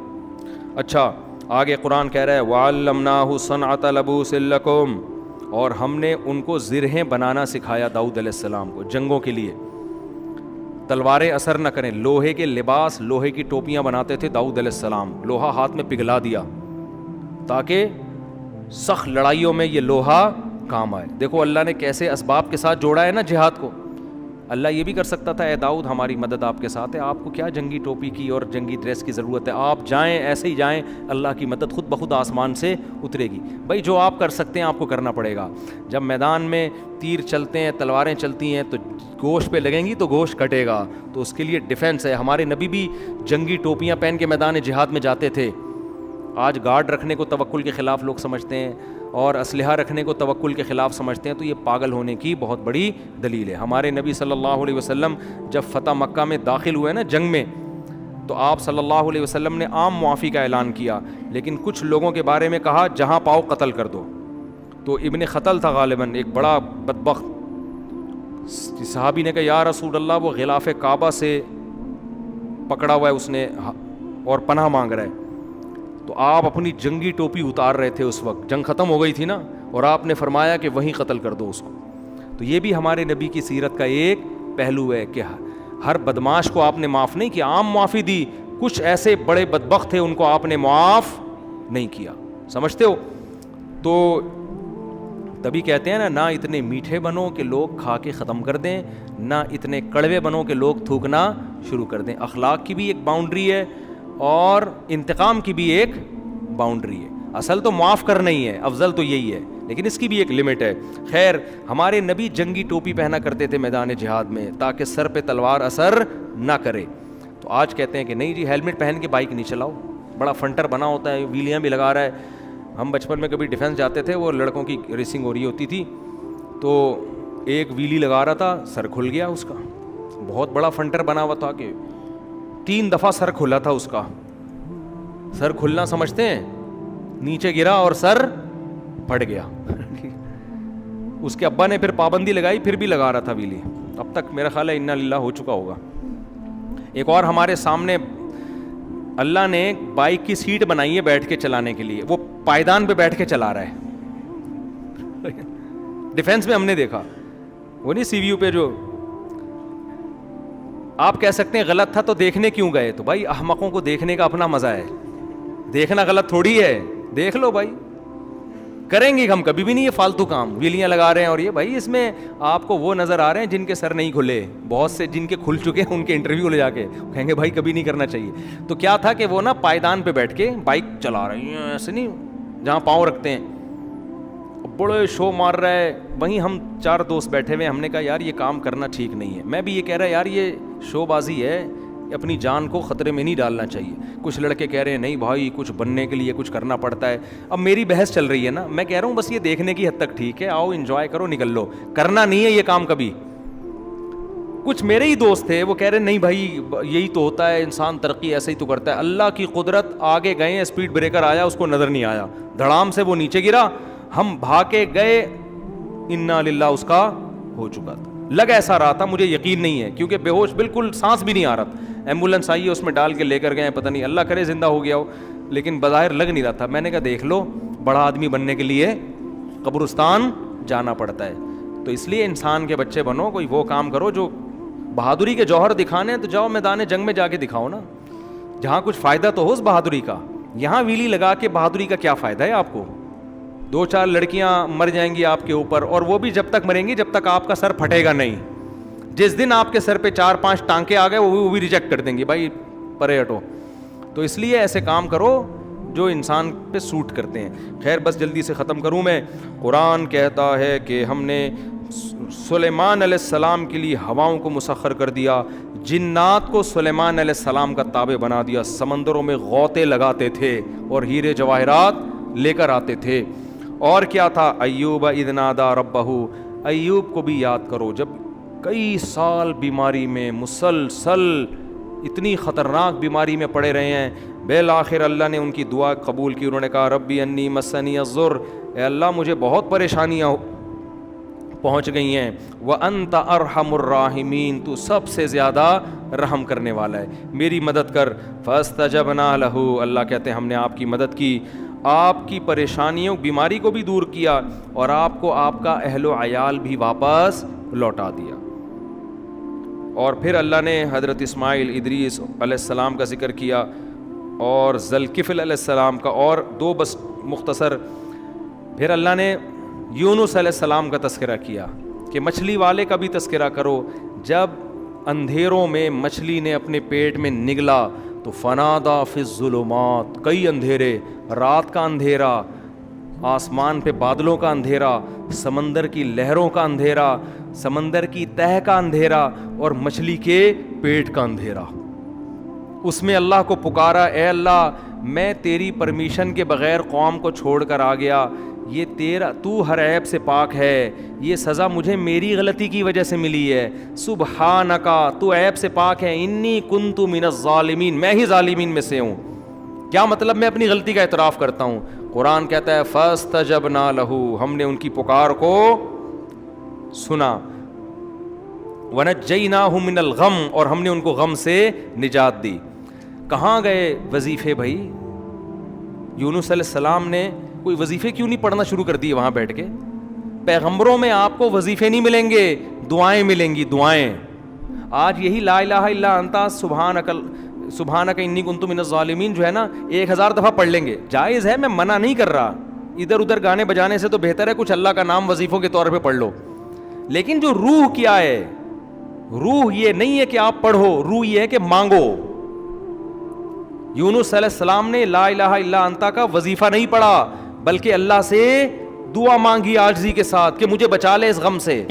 اچھا آگے قرآن کہہ رہا ہے وَعَلَّمْنَاهُ صَنْعَةَ لَبُوسٍ لَكُمْ, اور ہم نے ان کو زرہیں بنانا سکھایا داؤد علیہ السلام کو جنگوں کے لیے. تلواریں اثر نہ کریں, لوہے کے لباس, لوہے کی ٹوپیاں بناتے تھے داؤد علیہ السلام. لوہا ہاتھ میں پگھلا دیا تاکہ سخت لڑائیوں میں یہ لوہا کام آئے. دیکھو اللہ نے کیسے اسباب کے ساتھ جوڑا ہے نا جہاد کو. اللہ یہ بھی کر سکتا تھا اے داؤد ہماری مدد آپ کے ساتھ ہے, آپ کو کیا جنگی ٹوپی کی اور جنگی ڈریس کی ضرورت ہے, آپ جائیں ایسے ہی جائیں, اللہ کی مدد خود بخود آسمان سے اترے گی. بھائی جو آپ کر سکتے ہیں آپ کو کرنا پڑے گا. جب میدان میں تیر چلتے ہیں, تلواریں چلتی ہیں تو گوشت پہ لگیں گی تو گوشت کٹے گا, تو اس کے لیے ڈیفینس ہے. ہمارے نبی بھی جنگی ٹوپیاں پہن کے میدان جہاد میں جاتے تھے. آج گارڈ رکھنے کو توکل کے خلاف لوگ سمجھتے ہیں, اور اسلحہ رکھنے کو توکل کے خلاف سمجھتے ہیں تو یہ پاگل ہونے کی بہت بڑی دلیل ہے. ہمارے نبی صلی اللہ علیہ وسلم جب فتح مکہ میں داخل ہوئے نا جنگ میں, تو آپ صلی اللہ علیہ وسلم نے عام معافی کا اعلان کیا, لیکن کچھ لوگوں کے بارے میں کہا جہاں پاؤ قتل کر دو. تو ابن خطل تھا غالباً, ایک بڑا بدبخت صحابی نے کہا یا رسول اللہ وہ غلاف کعبہ سے پکڑا ہوا ہے اس نے اور پناہ مانگ رہا ہے. تو آپ اپنی جنگی ٹوپی اتار رہے تھے, اس وقت جنگ ختم ہو گئی تھی نا, اور آپ نے فرمایا کہ وہیں قتل کر دو اس کو. تو یہ بھی ہمارے نبی کی سیرت کا ایک پہلو ہے کہ ہر بدماش کو آپ نے معاف نہیں کیا, عام معافی دی. کچھ ایسے بڑے بدبخت تھے ان کو آپ نے معاف نہیں کیا, سمجھتے ہو. تو تبھی کہتے ہیں نا, نہ اتنے میٹھے بنو کہ لوگ کھا کے ختم کر دیں, نہ اتنے کڑوے بنو کہ لوگ تھوکنا شروع کر دیں. اخلاق کی بھی ایک باؤنڈری ہے اور انتقام کی بھی ایک باؤنڈری ہے. اصل تو معاف کرنا ہی ہے, افضل تو یہی ہے, لیکن اس کی بھی ایک لمٹ ہے. خیر, ہمارے نبی جنگی ٹوپی پہنا کرتے تھے میدان جہاد میں تاکہ سر پہ تلوار اثر نہ کرے. تو آج کہتے ہیں کہ نہیں جی ہیلمٹ پہن کے بائک نہیں چلاؤ, بڑا فنٹر بنا ہوتا ہے, ویلیاں بھی لگا رہا ہے. ہم بچپن میں کبھی ڈیفینس جاتے تھے, وہ لڑکوں کی ریسنگ ہو رہی ہوتی تھی, تو ایک ویلی لگا رہا تھا, سر کھل گیا اس کا, بہت بڑا فنٹر بنا ہوا تھا کہ 3 دفعہ سر کھلا تھا اس کا. سر کھلنا سمجھتے ہیں, نیچے گرا اور سر پھٹ گیا. اس کے ابا نے پھر پابندی لگائی, پھر بھی لگا رہا تھا ویلی. اب تک میرا خیال ہے انا للہ ہو چکا ہوگا. ایک اور ہمارے سامنے اللہ نے بائک کی سیٹ بنائی ہے بیٹھ کے چلانے کے لیے, وہ پائیدان پہ بیٹھ کے چلا رہا ہے. ڈیفینس میں ہم نے دیکھا, وہ نہیں سی وی یو پہ جو آپ کہہ سکتے ہیں غلط تھا تو دیکھنے کیوں گئے. تو بھائی احمقوں کو دیکھنے کا اپنا مزہ ہے, دیکھنا غلط تھوڑی ہے, دیکھ لو بھائی. کریں گے ہم کبھی بھی نہیں یہ فالتو کام, ویلیاں لگا رہے ہیں اور یہ بھائی اس میں آپ کو وہ نظر آ رہے ہیں جن کے سر نہیں کھلے, بہت سے جن کے کھل چکے ہیں ان کے انٹرویو لے جا کے کہیں گے بھائی کبھی نہیں کرنا چاہیے. تو کیا تھا کہ وہ نا پائیدان پہ بیٹھ کے بائک چلا رہے ہیں, ایسے نہیں جہاں پاؤں رکھتے ہیں, بڑے شو مار رہا ہے. وہیں ہم 4 دوست بیٹھے ہوئے, ہم نے کہا یار یہ کام کرنا ٹھیک نہیں ہے. میں بھی یہ کہہ رہا یار یہ شو بازی ہے, اپنی جان کو خطرے میں نہیں ڈالنا چاہیے. کچھ لڑکے کہہ رہے ہیں نہیں بھائی کچھ بننے کے لیے کچھ کرنا پڑتا ہے. اب میری بحث چل رہی ہے نا, میں کہہ رہا ہوں بس یہ دیکھنے کی حد تک ٹھیک ہے, آؤ انجوائے کرو نکل لو, کرنا نہیں ہے یہ کام کبھی. کچھ میرے ہی دوست تھے وہ کہہ رہے نہیں بھائی یہی تو ہوتا ہے, انسان ترقی ایسے ہی تو کرتا ہے. اللہ کی قدرت, آگے گئے اسپیڈ بریکر آیا اس کو نظر نہیں آیا, دھڑام سے وہ نیچے گرا, ہم بھاگ کے گئے, انا للہ اس کا ہو چکا تھا. لگ ایسا رہا تھا, مجھے یقین نہیں ہے کیونکہ بے ہوش, بالکل سانس بھی نہیں آ رہا تھا. ایمبولینس آئی ہے اس میں ڈال کے لے کر گئے, پتہ نہیں اللہ کرے زندہ ہو گیا ہو, لیکن بظاہر لگ نہیں رہا تھا. میں نے کہا دیکھ لو بڑا آدمی بننے کے لیے قبرستان جانا پڑتا ہے. تو اس لیے انسان کے بچے بنو, کوئی وہ کام کرو جو بہادری کے جوہر دکھانے, تو جاؤ میدان جنگ میں جا کے دکھاؤ نا, جہاں کچھ فائدہ تو ہو اس بہادری کا. یہاں ویلی لگا کے بہادری کا کیا فائدہ ہے آپ کو؟ 2-4 لڑکیاں مر جائیں گی آپ کے اوپر, اور وہ بھی جب تک مریں گی جب تک آپ کا سر پھٹے گا نہیں. جس دن آپ کے سر پہ 4-5 ٹانکے آ گئے وہ بھی ریجیکٹ کر دیں گے, بھائی پرے ہٹو. تو اس لیے ایسے کام کرو جو انسان پہ سوٹ کرتے ہیں. خیر بس جلدی سے ختم کروں میں. قرآن کہتا ہے کہ ہم نے سلیمان علیہ السلام کے لیے ہواؤں کو مسخر کر دیا, جنات کو سلیمان علیہ السلام کا تابع بنا دیا, سمندروں میں غوطے لگاتے تھے اور ہیرے جواہرات لے کر آتے تھے. اور کیا تھا, ایوب اذ نادی ربہ, ایوب کو بھی یاد کرو جب کئی سال بیماری میں مسلسل اتنی خطرناک بیماری میں پڑے رہے ہیں, بالآخر اللہ نے ان کی دعا قبول کی. انہوں نے کہا ربی انی مسنی الضر, اے اللہ مجھے بہت پریشانیاں پہنچ گئی ہیں, وانت ارحم الراحمین, تو سب سے زیادہ رحم کرنے والا ہے, میری مدد کر. فاستجبنا لہ, اللہ کہتے ہیں ہم نے آپ کی مدد کی, آپ کی پریشانیوں بیماری کو بھی دور کیا اور آپ کو آپ کا اہل و عیال بھی واپس لوٹا دیا. اور پھر اللہ نے حضرت اسماعیل ادریس علیہ السلام کا ذکر کیا اور ذوالکفل علیہ السلام کا, اور 2 بس مختصر. پھر اللہ نے یونس علیہ السلام کا تذکرہ کیا کہ مچھلی والے کا بھی تذکرہ کرو. جب اندھیروں میں مچھلی نے اپنے پیٹ میں نگلا تو فنادا فی الظلمات, کئی اندھیرے, رات کا اندھیرا, آسمان پہ بادلوں کا اندھیرا, سمندر کی لہروں کا اندھیرا, سمندر کی تہہ کا اندھیرا, اور مچھلی کے پیٹ کا اندھیرا. اس میں اللہ کو پکارا, اے اللہ میں تیری پرمیشن کے بغیر قوم کو چھوڑ کر آ گیا, یہ تیرا، تو ہر عیب سے پاک ہے، یہ سزا مجھے میری غلطی کی وجہ سے ملی ہے، سبحانکا تو عیب سے پاک ہے، انی کنت من الظالمین میں ہی ظالمین میں سے ہوں. کیا مطلب؟ میں اپنی غلطی کا اعتراف کرتا ہوں. قرآن کہتا ہے فاستجبنا لہ، ہم نے ان کی پکار کو سنا، ونجیناہ من الغم، اور ہم نے ان کو غم سے نجات دی. کہاں گئے وظیفے بھائی؟ یونس علیہ السلام نے کوئی وظیفے کیوں نہیں پڑھنا شروع کر دیے وہاں بیٹھ کے؟ پیغمبروں میں آپ کو وظیفے نہیں ملیں گے، دعائیں ملیں گی، دعائیں. آج یہی لا الہ الا انت سبحانک انی کنت من الظالمین جو ہے نا 1000 دفعہ پڑھ لیں گے، جائز ہے، میں منع نہیں کر رہا. ادھر ادھر گانے بجانے سے تو بہتر ہے کچھ اللہ کا نام وظیفوں کے طور پہ پڑھ لو. لیکن جو روح کیا ہے، روح یہ نہیں ہے کہ آپ پڑھو، روح یہ ہے کہ مانگو. یونس علیہ السلام نے لا الہ الا انت کا وظیفہ نہیں پڑھا، بلکہ اللہ سے دعا مانگی عاجزی کے ساتھ کہ مجھے بچا لے اس غم سے،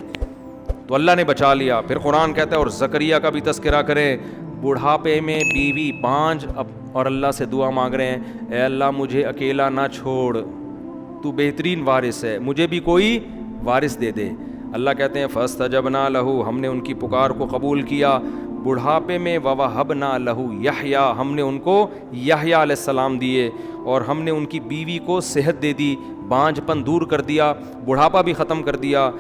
تو اللہ نے بچا لیا. پھر قرآن کہتا ہے، اور زکریا کا بھی تذکرہ کریں، بڑھاپے میں بیوی بانجھ اور اللہ سے دعا مانگ رہے ہیں، اے اللہ مجھے اکیلا نہ چھوڑ، تو بہترین وارث ہے، مجھے بھی کوئی وارث دے دے. اللہ کہتے ہیں فاستجبنا لہ، ہم نے ان کی پکار کو قبول کیا. بڑھاپے میں ووہبنا لہ یحییٰ، ہم نے ان کو یحییٰ علیہ السلام دیے، اور ہم نے ان کی بیوی کو صحت دے دی، بانجھ پن دور کر دیا، بڑھاپا بھی ختم کر دیا.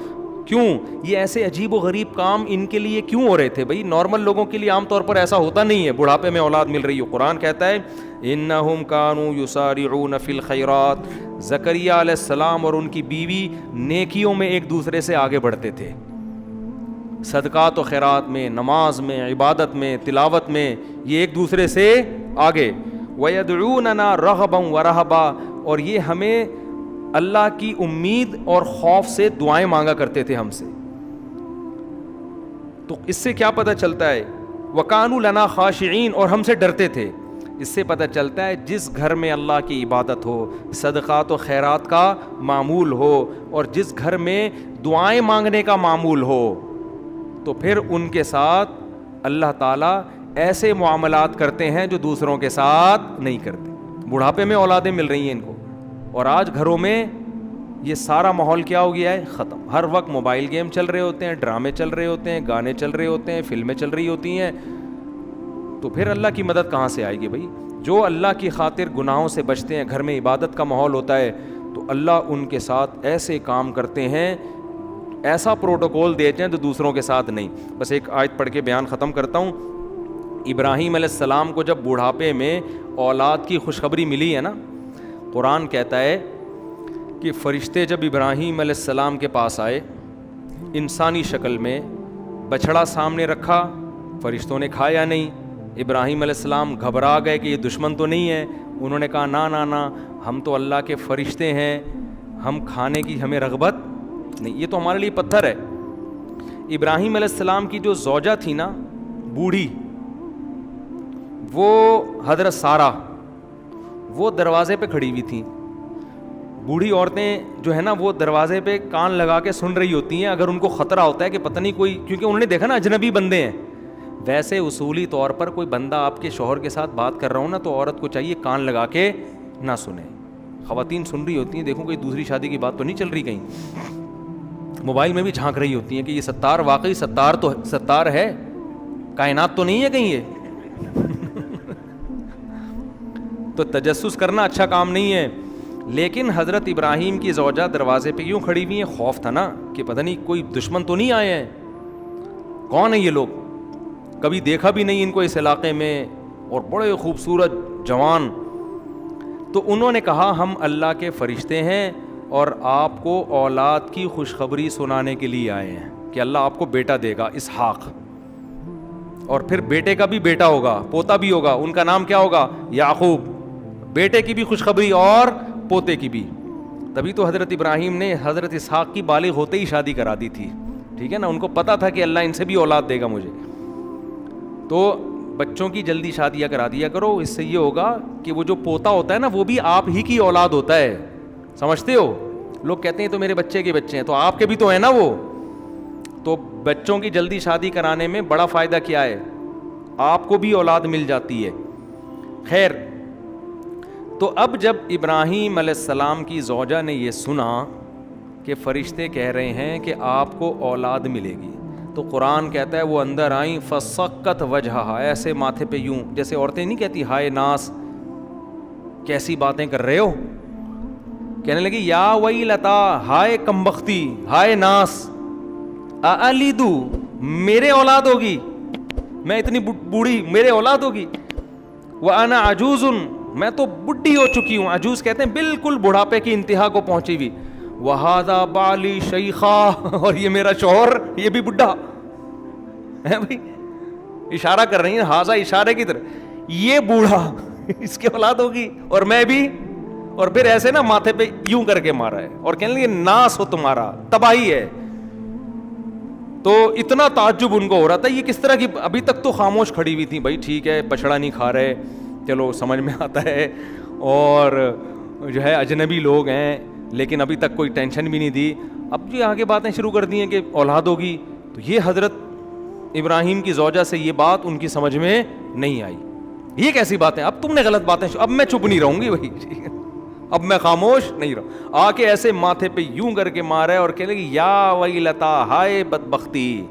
کیوں؟ یہ ایسے عجیب و غریب کام ان کے لیے کیوں ہو رہے تھے بھائی؟ نارمل لوگوں کے لیے عام طور پر ایسا ہوتا نہیں ہے بڑھاپے میں اولاد مل رہی ہو. قرآن کہتا ہے انہم کانوا یسارعون فی الخیرات، زکریا علیہ السلام اور ان کی بیوی نیکیوں میں ایک دوسرے سے آگے بڑھتے تھے، صدقات و خیرات میں، نماز میں، عبادت میں، تلاوت میں، یہ ایک دوسرے سے آگے. وَيَدْعُونَنَا رَغَبًا وَرَهَبًا، اور یہ ہمیں اللہ کی امید اور خوف سے دعائیں مانگا کرتے تھے ہم سے. تو اس سے کیا پتہ چلتا ہے؟ وَكَانُوا لَنَا خَاشِعِينَ، اور ہم سے ڈرتے تھے. اس سے پتہ چلتا ہے جس گھر میں اللہ کی عبادت ہو، صدقات و خیرات کا معمول ہو، اور جس گھر میں دعائیں مانگنے کا معمول ہو، تو پھر ان کے ساتھ اللہ تعالیٰ ایسے معاملات کرتے ہیں جو دوسروں کے ساتھ نہیں کرتے. بڑھاپے میں اولادیں مل رہی ہیں ان کو، اور آج گھروں میں یہ سارا ماحول کیا ہو گیا ہے؟ ختم. ہر وقت موبائل گیم چل رہے ہوتے ہیں، ڈرامے چل رہے ہوتے ہیں، گانے چل رہے ہوتے ہیں، فلمیں چل رہی ہوتی ہیں. تو پھر اللہ کی مدد کہاں سے آئے گی بھائی؟ جو اللہ کی خاطر گناہوں سے بچتے ہیں، گھر میں عبادت کا ماحول ہوتا ہے، تو اللہ ان کے ساتھ ایسے کام کرتے ہیں، ایسا پروٹوکول دیتے ہیں جو دوسروں کے ساتھ نہیں. بس ایک آیت پڑھ کے بیان ختم کرتا ہوں. ابراہیم علیہ السلام کو جب بوڑھاپے میں اولاد کی خوشخبری ملی ہے نا، قرآن کہتا ہے کہ فرشتے جب ابراہیم علیہ السلام کے پاس آئے انسانی شکل میں، بچڑا سامنے رکھا، فرشتوں نے کھایا نہیں. ابراہیم علیہ السلام گھبرا گئے کہ یہ دشمن تو نہیں ہے. انہوں نے کہا نا نا نا، ہم تو اللہ کے فرشتے ہیں، ہم کھانے کی ہمیں رغبت نہیں، یہ تو ہمارے لیے پتھر ہے. ابراہیم علیہ السلام کی جو زوجہ تھی نا، بوڑھی، وہ حضرت سارہ، وہ دروازے پہ کھڑی ہوئی تھیں. بوڑھی عورتیں جو ہے نا، وہ دروازے پہ کان لگا کے سن رہی ہوتی ہیں، اگر ان کو خطرہ ہوتا ہے کہ پتہ نہیں کوئی، کیونکہ انہوں نے دیکھا نا اجنبی بندے ہیں. ویسے اصولی طور پر کوئی بندہ آپ کے شوہر کے ساتھ بات کر رہا ہوں نا، تو عورت کو چاہیے کان لگا کے نہ سنیں. خواتین سن رہی ہوتی ہیں، دیکھو کوئی دوسری شادی کی بات تو نہیں چل رہی کہیں. موبائل میں بھی جھانک رہی ہوتی ہیں کہ یہ ستار واقعی ستار ہے، کائنات تو نہیں ہے کہیں یہ. تو تجسس کرنا اچھا کام نہیں ہے. لیکن حضرت ابراہیم کی زوجہ دروازے پہ کیوں کھڑی ہوئی ہیں؟ خوف تھا نا کہ پتہ نہیں کوئی دشمن تو نہیں آئے ہیں. کون ہیں یہ لوگ؟ کبھی دیکھا بھی نہیں ان کو اس علاقے میں، اور بڑے خوبصورت جوان. تو انہوں نے کہا ہم اللہ کے فرشتے ہیں اور آپ کو اولاد کی خوشخبری سنانے کے لیے آئے ہیں کہ اللہ آپ کو بیٹا دے گا، اسحاق، اور پھر بیٹے کا بھی بیٹا ہوگا، پوتا بھی ہوگا. ان کا نام کیا ہوگا؟ یعقوب. بیٹے کی بھی خوشخبری اور پوتے کی بھی. تبھی تو حضرت ابراہیم نے حضرت اسحاق کی بالغ ہوتے ہی شادی کرا دی تھی. ٹھیک ہے نا، ان کو پتا تھا کہ اللہ ان سے بھی اولاد دے گا مجھے. تو بچوں کی جلدی شادیاں کرا دیا کرو، اس سے یہ ہوگا کہ وہ جو پوتا ہوتا ہے نا، وہ بھی آپ ہی کی اولاد ہوتا ہے. سمجھتے ہو؟ لوگ کہتے ہیں تو میرے بچے کے بچے ہیں، تو آپ کے بھی تو ہیں نا وہ. تو بچوں کی جلدی شادی کرانے میں بڑا فائدہ کیا ہے؟ آپ کو بھی اولاد مل جاتی ہے. خیر، تو اب جب ابراہیم علیہ السلام کی زوجہ نے یہ سنا کہ فرشتے کہہ رہے ہیں کہ آپ کو اولاد ملے گی, تو قرآن کہتا ہے وہ اندر آئیں فسقت وجہہا, ایسے ماتھے پہ یوں, جیسے عورتیں نہیں کہتی ہائے ناس کیسی باتیں کر رہے ہو, کہنے لگی یا ویلتا, ہائے کمبختی, ہائے ناس, الیدو, میرے اولاد ہوگی, میں اتنی بوڑھی میرے اولاد ہوگی, وانا عجوز, میں تو بڈھی ہو چکی ہوں. عجوز کہتے ہیں بالکل بڑھاپے کی انتہا کو پہنچی ہوئی. وہذا بالی شیخا, اور یہ میرا شوہر یہ بھی بڈھا ہے بھائی, اشارہ کر رہی ہیں ہاذا اشارے کی طرح, یہ بوڑھا اس کی اولاد ہوگی اور میں بھی, اور پھر ایسے نا ماتھے پہ یوں کر کے مارا ہے اور کہنے لگے ناس ہو تمہارا, تباہی ہے. تو اتنا تعجب ان کو ہو رہا تھا یہ کس طرح کی, ابھی تک تو خاموش کھڑی ہوئی تھی, بھائی ٹھیک ہے بچڑا نہیں کھا رہے, چلو سمجھ میں آتا ہے, اور جو ہے اجنبی لوگ ہیں, لیکن ابھی تک کوئی ٹینشن بھی نہیں دی. اب جو آگے باتیں شروع کر دی ہیں کہ اولاد ہوگی, تو یہ حضرت ابراہیم کی زوجہ سے یہ بات ان کی سمجھ میں نہیں آئی. یہ کیسی باتیں, اب تم نے غلط باتیں, اب میں چپ نہیں رہوں گی بھائی, اب میں خاموش نہیں رہوں. آ کے ایسے ماتھے پہ یوں کر کے مارا ہے اور کہنے لگی یا ویلتا, ہائے بدبختی,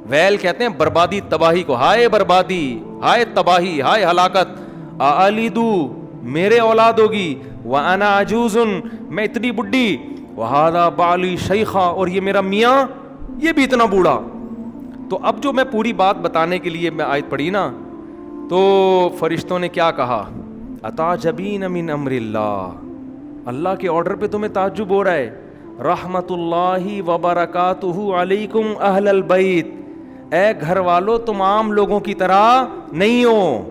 ویل کہتے ہیں بربادی تباہی کو, ہائے بربادی, ہائے تباہی, ہائے ہلاکت, الیدو, میرے اولاد ہوگی, وانا عجوز, میں اتنی بڈھی, وہذا بالی شیخا, اور یہ میرا میاں یہ بھی اتنا بوڑھا. تو اب جو میں پوری بات بتانے کے لیے میں آیت پڑھی نا, تو فرشتوں نے کیا کہا, اتعجبین من امر اللہ, اللہ کے آرڈر پہ تمہیں تعجب ہو رہا ہے, رحمت اللہ وبرکاتہ علیکم اہل البیت, اے گھر والو تم عام لوگوں کی طرح نہیں ہو,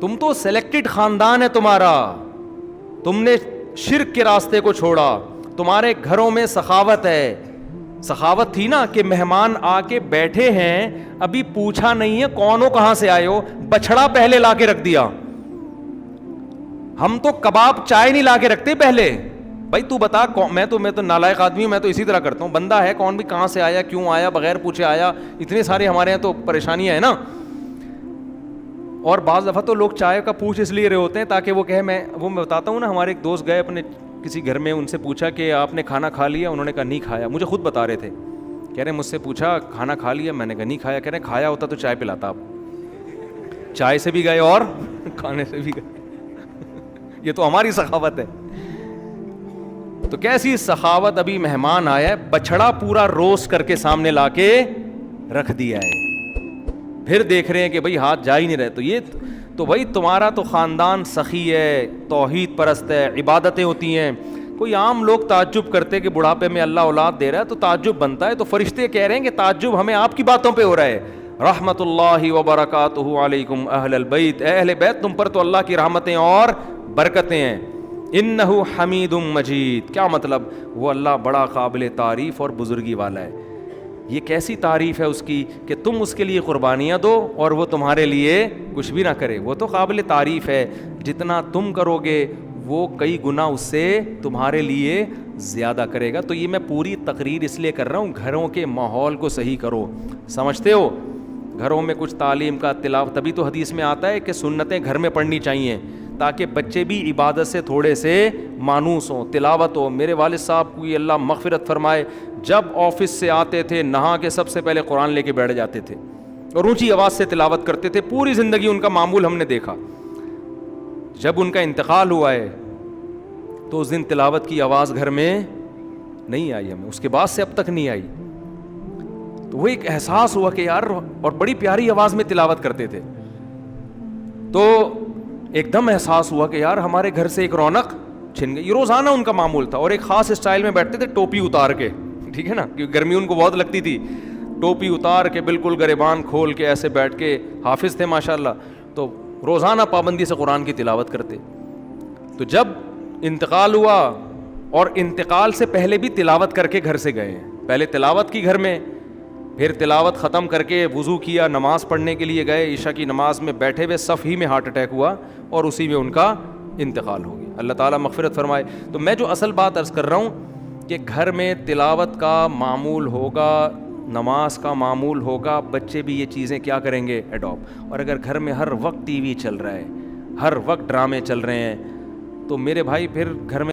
تم تو سلیکٹڈ خاندان ہے تمہارا, تم نے شرک کے راستے کو چھوڑا, تمہارے گھروں میں سخاوت ہے. سخاوت تھی نا کہ مہمان آ کے بیٹھے ہیں, ابھی پوچھا نہیں ہے کون ہو کہاں سے آئے ہو, بچڑا پہلے لا کے رکھ دیا. ہم تو کباب چائے نہیں لا کے رکھتے پہلے, بھائی تو بتا, میں تو نالائق آدمی ہوں, میں تو اسی طرح کرتا ہوں, بندہ ہے کون بھی کہاں سے آیا کیوں آیا بغیر پوچھے آیا, اتنے سارے ہمارے یہاں تو پریشانیاں ہیں نا. اور بعض دفعہ تو لوگ چائے کا پوچھ اس لیے رہے ہوتے ہیں تاکہ وہ کہے, میں بتاتا ہوں نا, ہمارے ایک دوست گئے اپنے کسی گھر میں, ان سے پوچھا کہ آپ نے کھانا کھا لیا, انہوں نے کہا نہیں کھایا. مجھے خود بتا رہے تھے, کہہ رہے مجھ سے پوچھا کھانا کھا لیا, میں نے کہا نہیں کھایا. کہہ رہے کھایا ہوتا تو چائے پلاتا, آپ چائے سے بھی گئے اور کھانے سے بھی گئے. یہ تو ہماری سخاوت ہے. تو کیسی سخاوت, ابھی مہمان آیا ہے, بچڑا پورا روسٹ کر کے سامنے لا کے رکھ دیا ہے, پھر دیکھ رہے ہیں کہ بھائی ہاتھ جا ہی نہیں رہے. تو یہ تو بھائی تمہارا تو خاندان سخی ہے, توحید پرست ہے, عبادتیں ہوتی ہیں. کوئی عام لوگ تعجب کرتے کہ بڑھاپے میں اللہ اولاد دے رہا ہے, تو تعجب بنتا ہے. تو فرشتے کہہ رہے ہیں کہ تعجب ہمیں آپ کی باتوں پہ ہو رہا ہے, رحمت اللہ وبرکاتہ علیکم اہل البیت, اے اہل بیت تم پر تو اللہ کی رحمتیں اور برکتیں ہیں. انہ حمید مجید, کیا مطلب, وہ اللہ بڑا قابل تعریف اور بزرگی والا ہے. یہ کیسی تعریف ہے اس کی کہ تم اس کے لیے قربانیاں دو اور وہ تمہارے لیے کچھ بھی نہ کرے. وہ تو قابل تعریف ہے, جتنا تم کرو گے وہ کئی گنا اس سے تمہارے لیے زیادہ کرے گا. تو یہ میں پوری تقریر اس لیے کر رہا ہوں, گھروں کے ماحول کو صحیح کرو. سمجھتے ہو, گھروں میں کچھ تعلیم کا تلاوت, تبھی تو حدیث میں آتا ہے کہ سنتیں گھر میں پڑھنی چاہیے تاکہ بچے بھی عبادت سے تھوڑے سے مانوس ہوں, تلاوت ہو. میرے والد صاحب کو اللہ مغفرت فرمائے, جب آفس سے آتے تھے نہا کے سب سے پہلے قرآن لے کے بیٹھ جاتے تھے اور اونچی آواز سے تلاوت کرتے تھے. پوری زندگی ان کا معمول ہم نے دیکھا. جب ان کا انتقال ہوا ہے تو اس دن تلاوت کی آواز گھر میں نہیں آئی ہمیں, اس کے بعد سے اب تک نہیں آئی. تو وہ ایک احساس ہوا کہ یار, اور بڑی پیاری آواز میں تلاوت کرتے تھے. تو ایک دم احساس ہوا کہ یار ہمارے گھر سے ایک رونق چھن گئی. یہ روزانہ ان کا معمول تھا, اور ایک خاص اسٹائل میں بیٹھتے تھے, ٹوپی اتار کے, ٹھیک ہے نا, کیونکہ گرمی ان کو بہت لگتی تھی. ٹوپی اتار کے بالکل گریبان کھول کے ایسے بیٹھ کے, حافظ تھے ماشاءاللہ, تو روزانہ پابندی سے قرآن کی تلاوت کرتے. تو جب انتقال ہوا, اور انتقال سے پہلے بھی تلاوت کر کے گھر سے گئے ہیں, پہلے تلاوت کی گھر میں, پھر تلاوت ختم کر کے وضو کیا, نماز پڑھنے کے لیے گئے, عشاء کی نماز میں بیٹھے ہوئے صف ہی میں ہارٹ اٹیک ہوا اور اسی میں ان کا انتقال ہو گیا. اللہ تعالیٰ مغفرت فرمائے. تو میں جو اصل بات عرض کر رہا ہوں کہ گھر میں تلاوت کا معمول ہوگا, نماز کا معمول ہوگا, بچے بھی یہ چیزیں کیا کریں گے, اڈاپٹ. اور اگر گھر میں ہر وقت ٹی وی چل رہا ہے, ہر وقت ڈرامے چل رہے ہیں, تو میرے بھائی پھر گھر میں